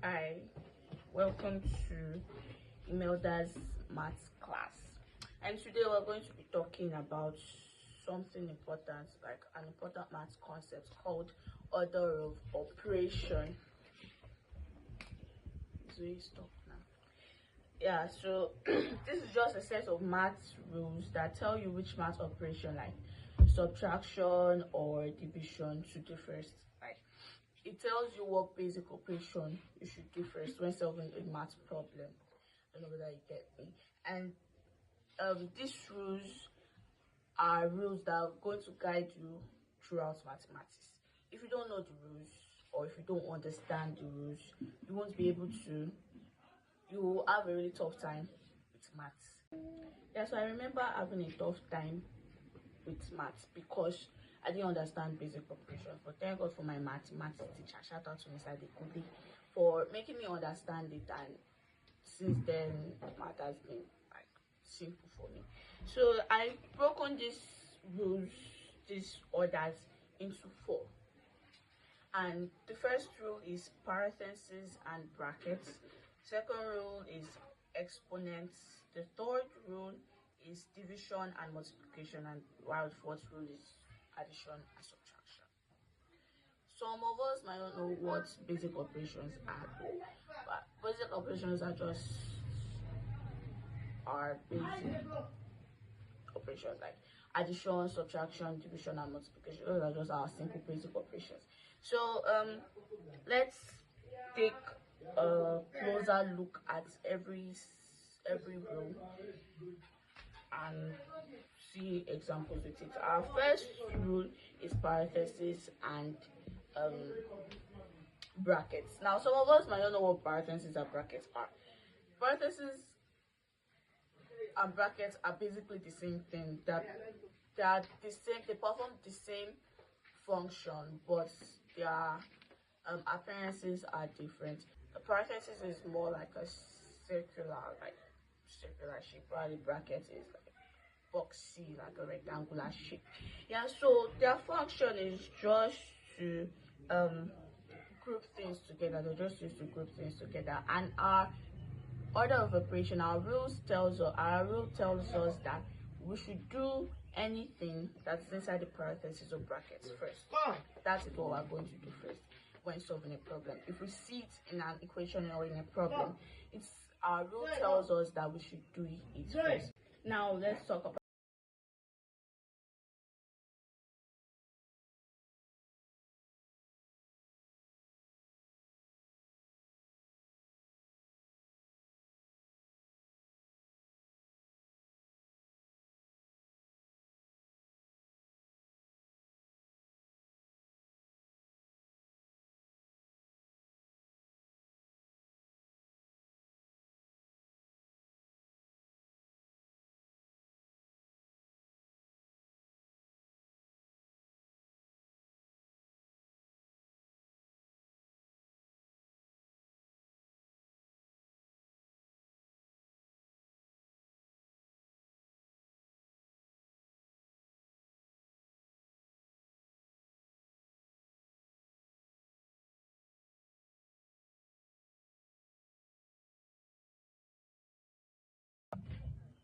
Hi, welcome to Emelda's maths class. And today we're going to be talking about something important, like an important maths concept called order of operation. So you stop now. Yeah, so this is just a set of maths rules that tell you which maths operation, like subtraction or division, to do first. Like, it tells you what basic operation you should do first when solving a math problem. I don't know whether you get me. And these rules are rules that are going to guide you throughout mathematics. If you don't know the rules, or if you don't understand the rules, you won't be able to, you will have a really tough time with maths. Yeah, so I remember having a tough time with maths because I didn't understand basic operations. But thank God for my mathematics teacher. Shout out to Mr. Dekudi for making me understand it, and since then math has been like simple for me. So I broke on these rules, these orders, into 4. And the first rule is parentheses and brackets. Second rule is exponents. The third rule is division and multiplication, and while the fourth rule is addition and subtraction. Some of us might not know what basic operations are, but basic operations are just our basic operations, like addition, subtraction, division, and multiplication. Those are just our simple basic operations. So let's take a closer look at every rule and see examples with it. Our first rule is parentheses and brackets. Now, some of us might not know what parentheses and brackets are. Parentheses and brackets are basically the same thing. They are the same. They perform the same function, but their appearances are different. The parentheses is more like a circular shape, while the bracket is like boxy, like a rectangular shape. Yeah, so their function is just to group things together. They're just used to group things together. And our order of operation, our rule tells us that we should do anything that's inside the parentheses or brackets first. That's what we're going to do first when solving a problem. If we see it in an equation or in a problem, our rule tells us that we should do it first. Now let's talk about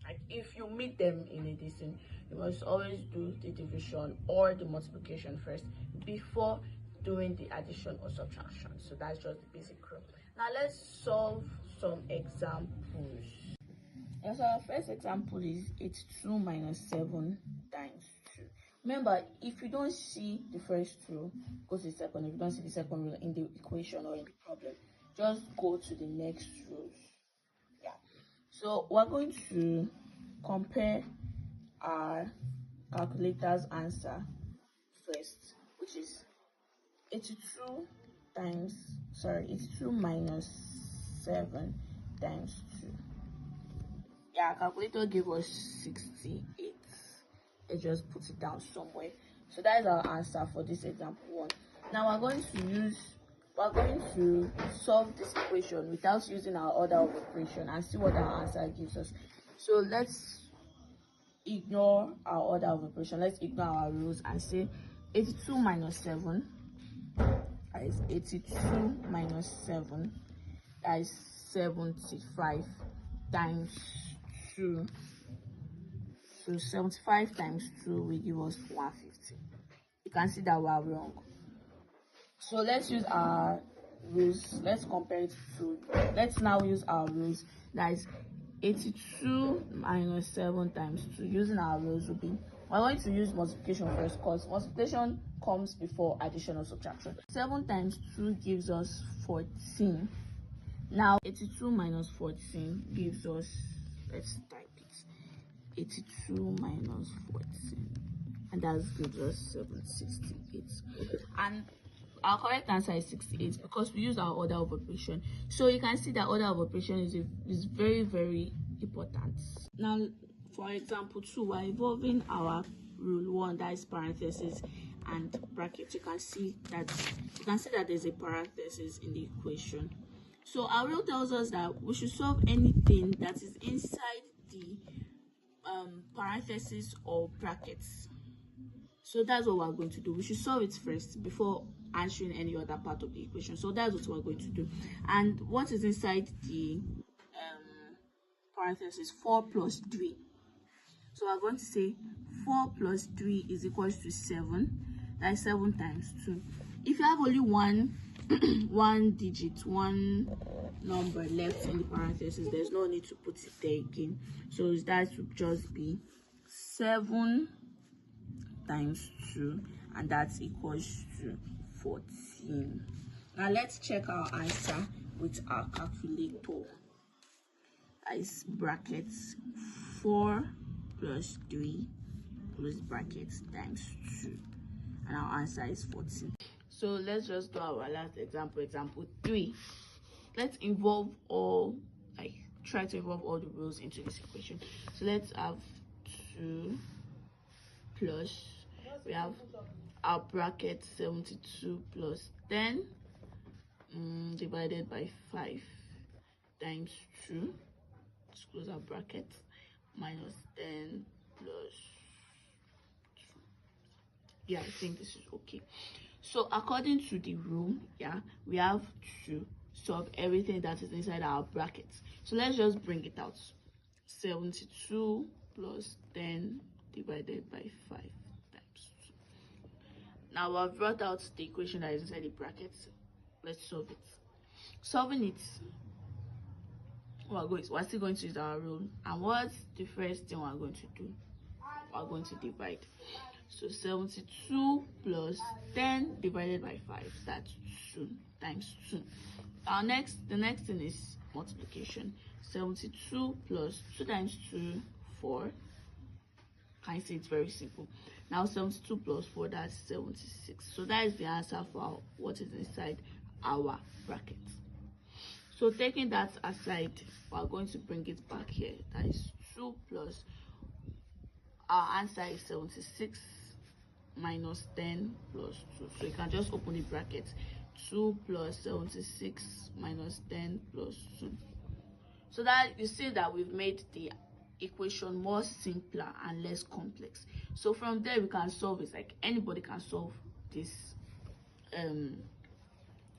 like if you meet them in a distance, you must always do the division or the multiplication first before doing the addition or subtraction. So that's just the basic rule. Now let's solve some examples. And so our first example is 82 minus 7 times 2. Remember, if you don't see the first rule, go to the second. If you don't see the second rule in the equation or in the problem, just go to the next rules. Yeah. So we're going to compare our calculator's answer first, which is 82 minus 7 times 2. Yeah, our calculator gave us 68. Let's just put it down somewhere. So that is our answer for this example 1. Now we're going to solve this equation without using our order of operation and see what our answer gives us. So let's ignore our order of operation. Let's ignore our rules and say 82 minus 7 is 82 minus 7 That is 75 times 2. So 75 times 2 will give us 150. You can see that we are wrong. So let's use our rules. Let's compare it to, let's now use our rules. That is 82 minus 7 times 2. Using our rules will be, we're going to use multiplication first because multiplication comes before addition or subtraction. 7 times 2 gives us 14. Now 82 minus 14 gives us, let's type it, 82 minus 14, and that gives us 768. And our correct answer is 68 because we use our order of operation. So you can see that order of operation is very, very important. Now for example 2, we're involving our rule 1, that is parentheses and brackets. You can see that there's a parenthesis in the equation. So our rule tells us that we should solve anything that is inside the parentheses or brackets. So that's what we're going to do. We should solve it first before answering any other part of the equation. So that's what we're going to do. And what is inside the parentheses? 4 plus 3. So we're going to say 4 plus 3 is equals to 7. That is 7 times 2. If you have only one number left in the parentheses, there's no need to put it there again. So that would just be 7 times 2, and that's equals to 14. Now let's check our answer with our calculator. That is brackets 4 plus 3 close brackets times 2, and our answer is 14. So let's just do our last example 3. Let's try to involve all the rules into this equation. So let's have 2 plus, we have our bracket 72 plus 10 divided by 5 times 2. Let's close our bracket, minus 10 plus 2. Yeah, I think this is okay. So according to the rule, we have to solve everything that is inside our brackets. So let's just bring it out. 72 plus 10 divided by 5 times 2. Now I've brought out the equation that is inside the brackets. Let's solve it. Solving it, we're still going to use our rule. And what's the first thing we're going to do? We're going to divide. So 72 plus 10 divided by 5, that's 2 times 2. The next thing is multiplication. 72 plus 2 times 2, 4. Can you see it's very simple? Now 72 plus 4, that's 76. So that is the answer for what is inside our bracket. So taking that aside, we're going to bring it back here. That is 2 plus, our answer is 76 minus 10 plus 2. So you can just open the bracket. 2 plus 76 minus 10 plus 2. So that you see that we've made the equation more simpler and less complex. So from there we can solve it. Like anybody can solve this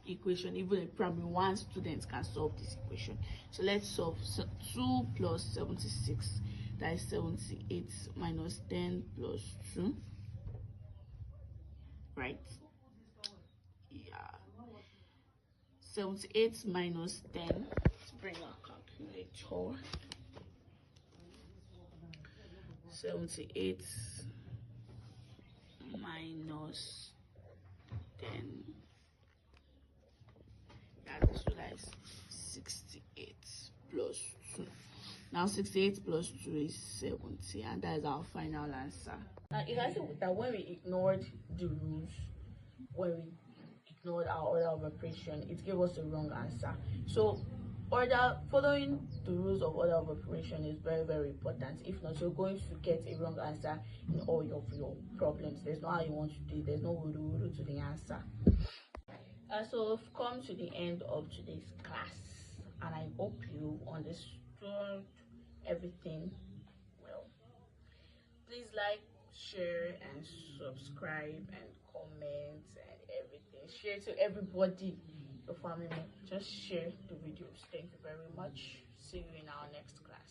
equation. Even a primary 1 student can solve this equation. So let's solve. So 2 plus 76, that is 78 minus 10 plus 2, right? Yeah, 78 minus 10. Let's bring our calculator. 78 minus 10, that is 68 plus 2. Now 68 plus 2 is 70, and that is our final answer. Now you can see that when we ignored the rules, when we ignored our order of operation, it gave us the wrong answer. So following the rules of order of operation is very, very important. If not, you're going to get a wrong answer in all of your problems. There's no how you want to do it. There's no wudu to the answer. So we've come to the end of today's class, and I hope you understood everything well. Please like, share, and subscribe, and comment, and everything. Share to everybody, your family. Just share the video. videos. Thank you very much. See you in our next class.